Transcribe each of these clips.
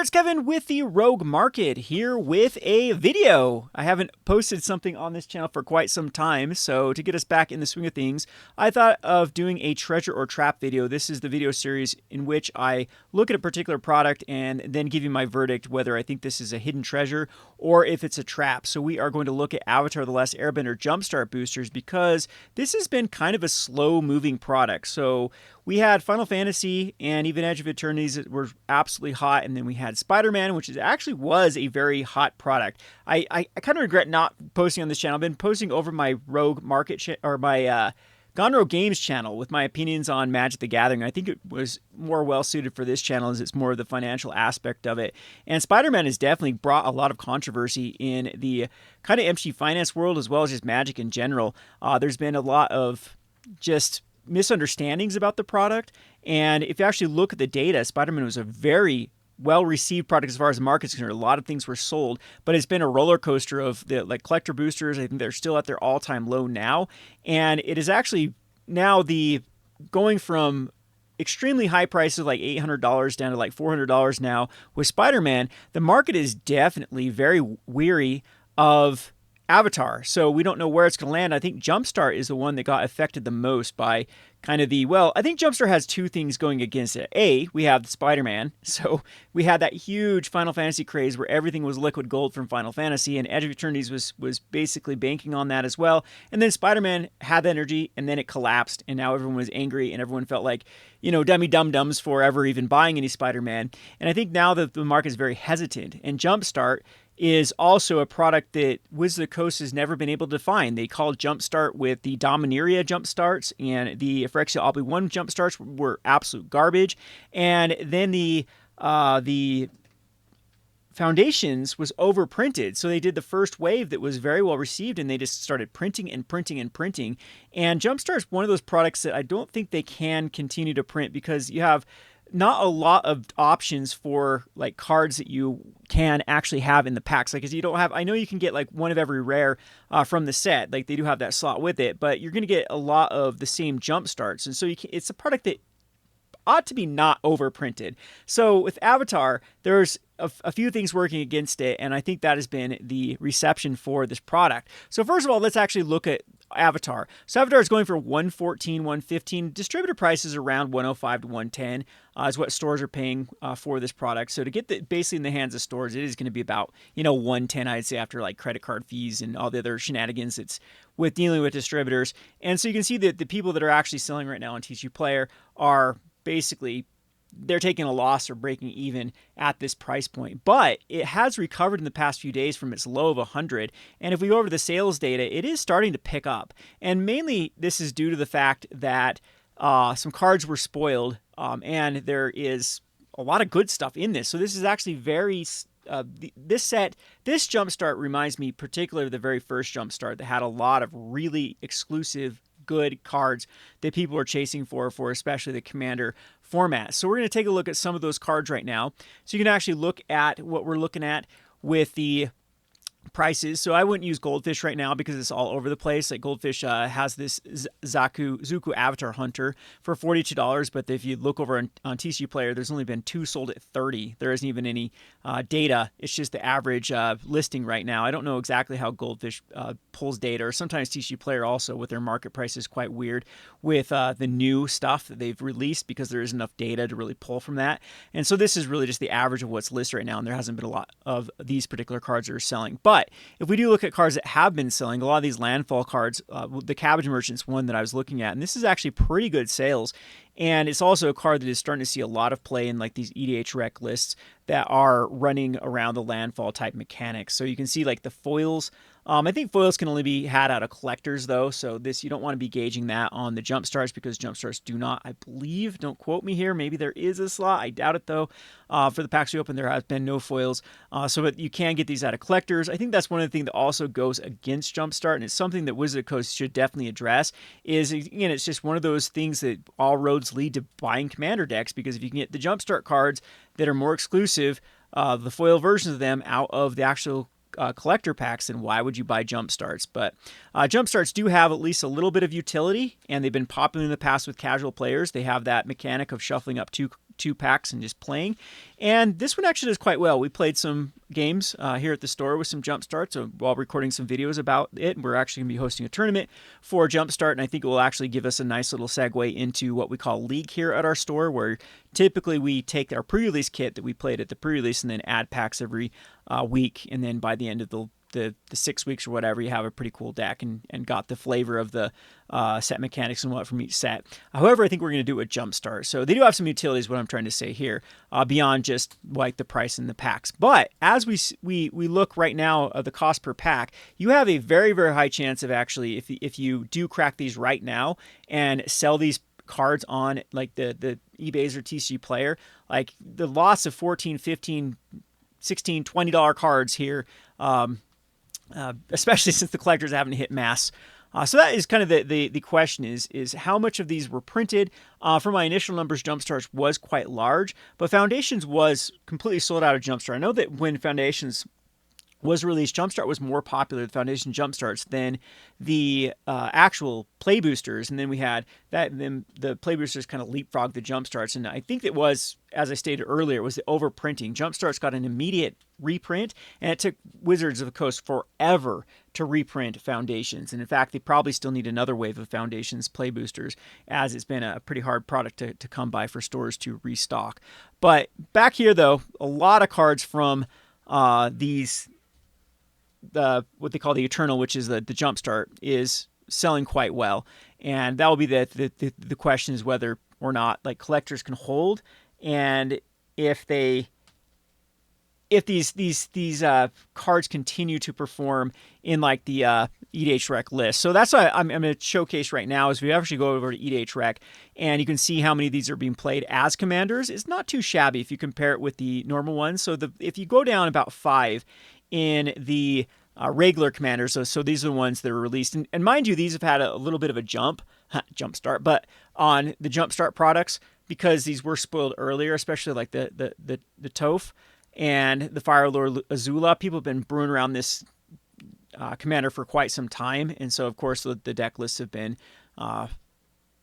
there, it's Kevin with the Rogue Market here with a video. I haven't posted something on this channel for quite some time, so to get us back in the swing of things, I thought of doing a treasure or trap video. This is the video series in which I look at a particular product and then give you my verdict whether I think this is a hidden treasure or if it's a trap. So we are going to look at Avatar The Last Airbender Jumpstart boosters because this has been kind of a slow-moving product. So we had Final Fantasy and even Edge of Eternities that were absolutely hot, and then we had Spider-Man, which actually was a very hot product. I kind of regret not posting on this channel. I've been posting over my Rogue Market or my Gone Rogue Games channel with my opinions on Magic the Gathering. I think it was more well-suited for this channel as it's more of the financial aspect of it. And Spider-Man has definitely brought a lot of controversy in the kind of MTG finance world as well as just Magic in general. There's been a lot of just misunderstandings about the product, and if you actually look at the data, Spider-Man was a very well-received product as far as the market's concerned. A lot of things were sold, but it's been a roller coaster of the collector boosters. I think they're still at their all-time low now, and it is actually now going from extremely high prices like $800 down to like $400 now with Spider-Man. The market is definitely very weary of Avatar, so we don't know where it's going to land. I think Jumpstart is the one that got affected the most by kind of I think Jumpstart has two things going against it. A, we have Spider-Man, so we had that huge Final Fantasy craze where everything was liquid gold from Final Fantasy, and Edge of Eternities was basically banking on that as well. And then Spider-Man had the energy, and then it collapsed, and now everyone was angry, and everyone felt like, dummy dum-dums for ever even buying any Spider-Man. And I think now that the market is very hesitant, and Jumpstart is also a product that Wizard of the Coast has never been able to define. They called Jumpstart with the Dominaria Jumpstarts, and the Phyrexia Obli 1 Jumpstarts were absolute garbage. And then the Foundations was overprinted. So they did the first wave that was very well received, and they just started printing and printing and printing. And Jumpstart is one of those products that I don't think they can continue to print because you have not a lot of options for like cards that you can actually have in the packs. Like, as you don't have, I know you can get like one of every rare from the set. Like, they do have that slot with it, but you're going to get a lot of the same jump starts. And so it's a product that ought to be not overprinted. So with Avatar, there's a few things working against it, and I think that has been the reception for this product. So first of all, let's actually look at Avatar. So Avatar is going for $114, $115. Distributor price is around $105 to $110 is what stores are paying for this product. So to get basically in the hands of stores, it is going to be about $110, I'd say, after like credit card fees and all the other shenanigans it's with dealing with distributors. And so you can see that the people that are actually selling right now on TCG Player are basically, they're taking a loss or breaking even at this price point. But it has recovered in the past few days from its low of 100. And if we go over the sales data, it is starting to pick up. And mainly this is due to the fact that some cards were spoiled, and there is a lot of good stuff in this. So this is actually very... this Jumpstart reminds me particularly of the very first Jumpstart that had a lot of really exclusive good cards that people are chasing for especially the Commander format. So we're going to take a look at some of those cards right now. So you can actually look at what we're looking at with the prices. So I wouldn't use Goldfish right now because it's all over the place. Like, Goldfish has this Zuko Avatar Hunter for $42, but if you look over on TCG Player, there's only been 2 sold at $30. There isn't even any data. It's just the average listing right now. I don't know exactly how Goldfish pulls data, or sometimes TCG Player also with their market price is quite weird with the new stuff that they've released because there isn't enough data to really pull from that. And so this is really just the average of what's listed right now, and there hasn't been a lot of these particular cards that are selling. But if we do look at cards that have been selling, a lot of these landfall cards, the Cabbage Merchant's one that I was looking at, and this is actually pretty good sales. And it's also a card that is starting to see a lot of play in like these EDH rec lists that are running around the landfall type mechanics. So you can see like the foils. I think foils can only be had out of collectors though. So you don't want to be gauging that on the Jumpstarts because Jumpstarts do not, I believe, don't quote me here, maybe there is a slot. I doubt it though. For the packs we open, there has been no foils. But you can get these out of collectors. I think that's one of the things that also goes against Jumpstart, and it's something that Wizard of the Coast should definitely address. Is, again, it's just one of those things that all roads lead to buying Commander decks, because if you can get the Jumpstart cards that are more exclusive, the foil versions of them out of the actual collector packs, then why would you buy Jumpstarts? But Jumpstarts do have at least a little bit of utility, and they've been popular in the past with casual players. They have that mechanic of shuffling up two packs and just playing. And this one actually does quite well. We played some games here at the store with some Jumpstart, so while recording some videos about it. We're actually going to be hosting a tournament for Jumpstart, and I think it will actually give us a nice little segue into what we call League here at our store, where typically we take our pre-release kit that we played at the pre-release and then add packs every week, and then by the end of the 6 weeks or whatever, you have a pretty cool deck and got the flavor of the set mechanics and what from each set. However, I think we're going to do it with Jumpstart. So they do have some utilities, what I'm trying to say here, beyond just like the price and the packs. But as we look right now of the cost per pack, you have a very, very high chance of actually, if you do crack these right now and sell these cards on like the eBays or TCG Player, like the loss of 14, 15, 16, $20 cards here, especially since the collectors haven't hit mass. So that is kind of the question is how much of these were printed. For my initial numbers, Jumpstarts was quite large, but Foundations was completely sold out of Jumpstart. I know that when Foundations was released, Jumpstart was more popular, the Foundation Jumpstarts, than the actual Play Boosters. And then we had that, then the Play Boosters kind of leapfrogged the Jumpstarts. And I think it was, as I stated earlier, it was the overprinting. Jumpstarts got an immediate reprint, and it took Wizards of the Coast forever to reprint Foundations. And in fact, they probably still need another wave of Foundations Play Boosters, as it's been a pretty hard product to come by for stores to restock. But back here, though, a lot of cards from these, what they call the Eternal, which is the Jumpstart, is selling quite well. And that will be the question, is whether or not like collectors can hold, and if these cards continue to perform in like the EDH Rec list. So that's what I'm going to showcase right now, is we actually go over to EDH Rec, and you can see how many of these are being played as commanders. It's not too shabby if you compare it with the normal ones. So if you go down about 5 in the regular commanders, so these are the ones that are released, and mind you, these have had a little bit of a jump start, but on the Jumpstart products, because these were spoiled earlier, especially like the Toph and the Fire Lord Azula. People have been brewing around this commander for quite some time, and so of course the deck lists have been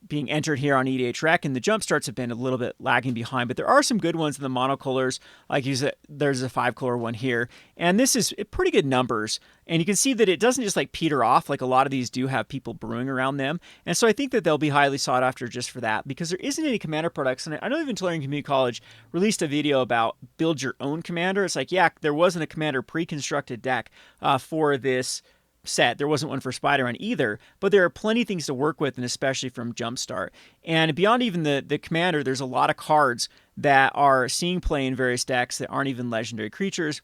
being entered here on EDH Rec, and the Jumpstarts have been a little bit lagging behind, but there are some good ones in the monocolors. Like there's a 5-color one here, and this is pretty good numbers, and you can see that it doesn't just like peter off like a lot of these do have people brewing around them. And so I think that they'll be highly sought after just for that, because there isn't any commander products. And I know even Tulare Community College released a video about build your own commander. It's like, yeah, there wasn't a commander pre-constructed deck for this set. There wasn't one for Spider-Man either, but there are plenty of things to work with, and especially from Jumpstart. And beyond even the commander, there's a lot of cards that are seeing play in various decks that aren't even legendary creatures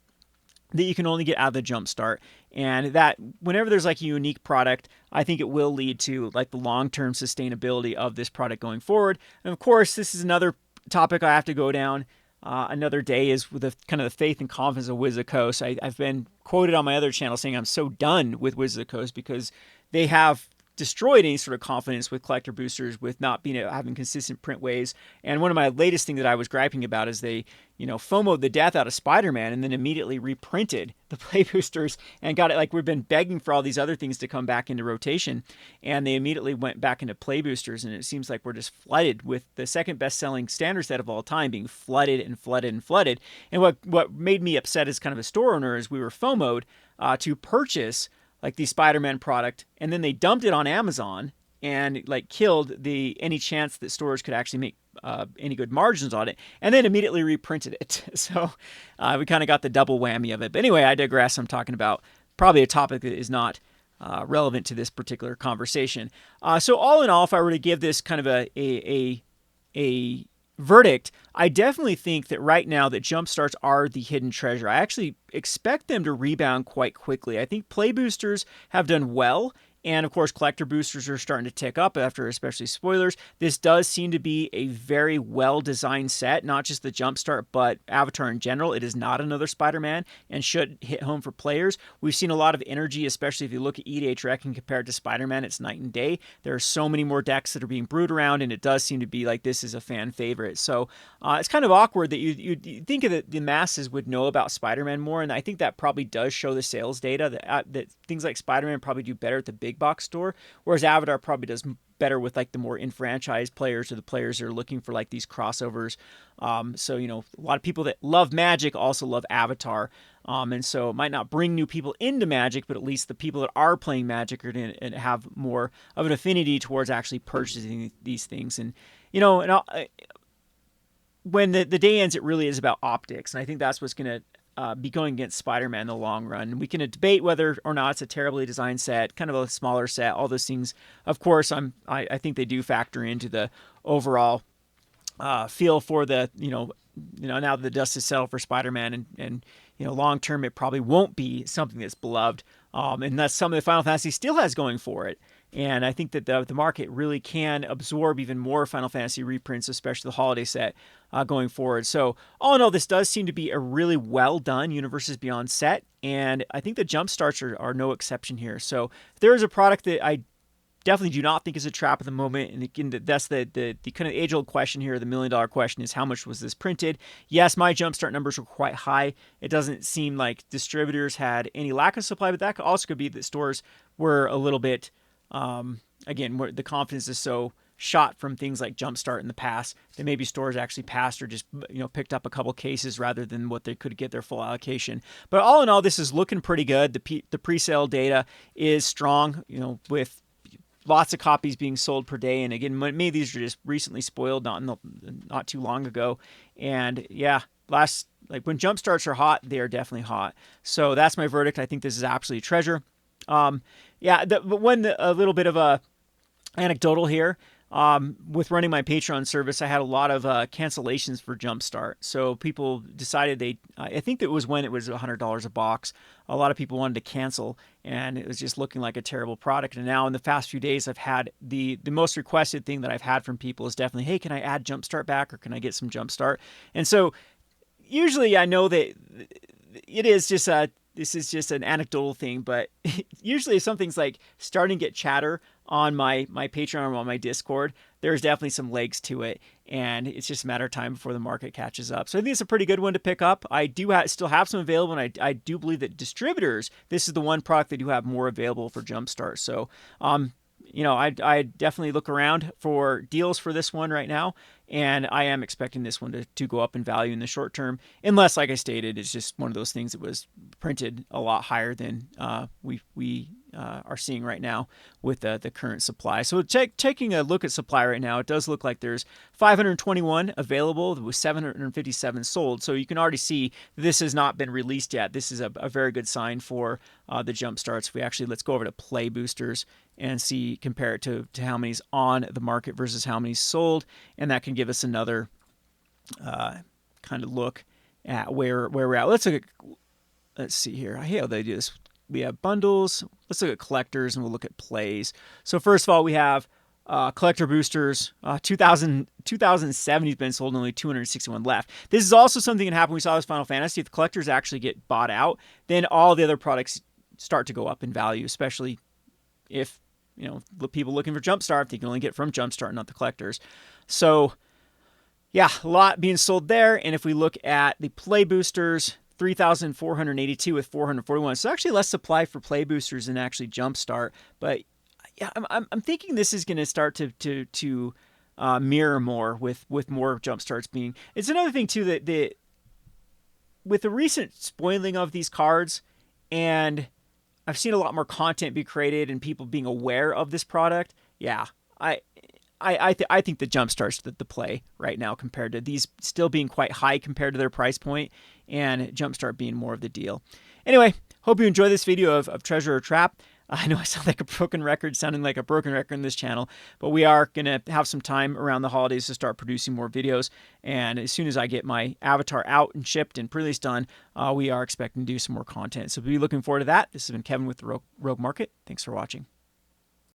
that you can only get out of the Jumpstart. And that whenever there's like a unique product, I think it will lead to like the long-term sustainability of this product going forward. And of course, this is another topic I have to go down another day, is with the kind of the faith and confidence of Wizards of the Coast. I've been quoted on my other channel saying I'm so done with Wizards of the Coast because they have destroyed any sort of confidence with collector boosters, with not being having consistent print waves. And one of my latest things that I was griping about is they, FOMO'd the death out of Spider-Man and then immediately reprinted the play boosters and got it. Like, we've been begging for all these other things to come back into rotation, and they immediately went back into play boosters. And it seems like we're just flooded with the second best-selling standard set of all time being flooded and flooded and flooded. And what made me upset as kind of a store owner is we were FOMO'd to purchase like the Spider-Man product, and then they dumped it on Amazon and like killed any chance that stores could actually make any good margins on it, and then immediately reprinted it. So we kind of got the double whammy of it. But anyway, I digress. I'm talking about probably a topic that is not relevant to this particular conversation. So all in all, if I were to give this kind of a verdict, I definitely think that right now that Jumpstarts are the hidden treasure. I actually expect them to rebound quite quickly. I think play boosters have done well, and of course collector boosters are starting to tick up after especially spoilers. This does seem to be a very well designed set, not just the Jumpstart but Avatar in general. It is not another Spider-Man and should hit home for players. We've seen a lot of energy, especially if you look at EDH Rec and compared to Spider-Man, it's night and day. There are so many more decks that are being brewed around, and it does seem to be like this is a fan favorite. So it's kind of awkward that you think that the masses would know about Spider-Man more, and I think that probably does show the sales data that things like Spider-Man probably do better at the big box store, whereas Avatar probably does better with like the more enfranchised players or the players that are looking for like these crossovers. So, a lot of people that love Magic also love Avatar. And so it might not bring new people into Magic, but at least the people that are playing Magic are going to have more of an affinity towards actually purchasing these things. And, when the day ends, it really is about optics. And I think that's what's going to be going against Spider-Man in the long run. We can debate whether or not it's a terribly designed set, kind of a smaller set, all those things. Of course, I think they do factor into the overall feel for the, now that the dust has settled for Spider-Man, and long term, it probably won't be something that's beloved. And that's something that Final Fantasy still has going for it. And I think that the market really can absorb even more Final Fantasy reprints, especially the holiday set, going forward. So all in all, this does seem to be a really well done Universes Beyond set. And I think the Jumpstarts are no exception here. So there is a product that I definitely do not think is a trap at the moment. And again, that's the kind of age-old question here. The million-dollar question is, how much was this printed? Yes, my Jumpstart numbers were quite high. It doesn't seem like distributors had any lack of supply, but that also could be that stores were a little bit, again, where the confidence is so shot from things like Jumpstart in the past that maybe stores actually passed or just picked up a couple cases rather than what they could get their full allocation. But all in all, this is looking pretty good. The pre-sale data is strong, with lots of copies being sold per day. And again, many of these are just recently spoiled, not too long ago. And yeah, when Jumpstarts are hot, they are definitely hot. So that's my verdict. I think this is absolutely a treasure. But a little bit of a anecdotal here. With running my Patreon service, I had a lot of cancellations for Jumpstart. So people decided I think it was when it was $100 a box. A lot of people wanted to cancel, and it was just looking like a terrible product. And now in the past few days, I've had the most requested thing that I've had from people is definitely, hey, can I add Jumpstart back, or can I get some Jumpstart? And so usually I know that it is just this is just an anecdotal thing, but usually if something's like starting to get chatter on my Patreon or on my Discord, there's definitely some legs to it, and it's just a matter of time before the market catches up. So I think it's a pretty good one to pick up. I do still have some available, and I do believe that distributors, this is the one product they do have more available for Jumpstart. So I definitely look around for deals for this one right now, and I am expecting this one to go up in value in the short term, unless, like I stated, it's just one of those things that was printed a lot higher than we are seeing right now with the current supply. So taking a look at supply right now, it does look like there's 521 available with 757 sold. So you can already see this has not been released yet. This is a very good sign for the Jumpstarts. Let's go over to Play Boosters and compare it to how many's on the market versus how many's sold, and that can give us another kind of look at where we're at. Let's see here. I hate how they do this. We have bundles. Let's look at collectors, and we'll look at plays. So first of all, we have collector boosters. 2070 has been sold, and only 261 left. This is also something that happened. We saw this Final Fantasy. If the collectors actually get bought out, then all the other products start to go up in value, especially if the people looking for Jumpstart, they can only get from Jumpstart, not the collectors. So yeah, a lot being sold there. And if we look at the play boosters, 3,482 with 441. So actually less supply for play boosters than actually Jumpstart. But yeah, I'm thinking this is going to start to mirror more with more Jumpstarts being. It's another thing too that with the recent spoiling of these cards, and I've seen a lot more content be created and people being aware of this product. Yeah, I think the Jumpstart's the play right now compared to these still being quite high compared to their price point, and Jumpstart being more of the deal. Anyway, hope you enjoy this video of Treasure or Trap. I know I sound like a broken record, sounding like a broken record in this channel, but we are going to have some time around the holidays to start producing more videos. And as soon as I get my Avatar out and shipped and pre-release done, we are expecting to do some more content. So be looking forward to that. This has been Kevin with the Rogue Market. Thanks for watching.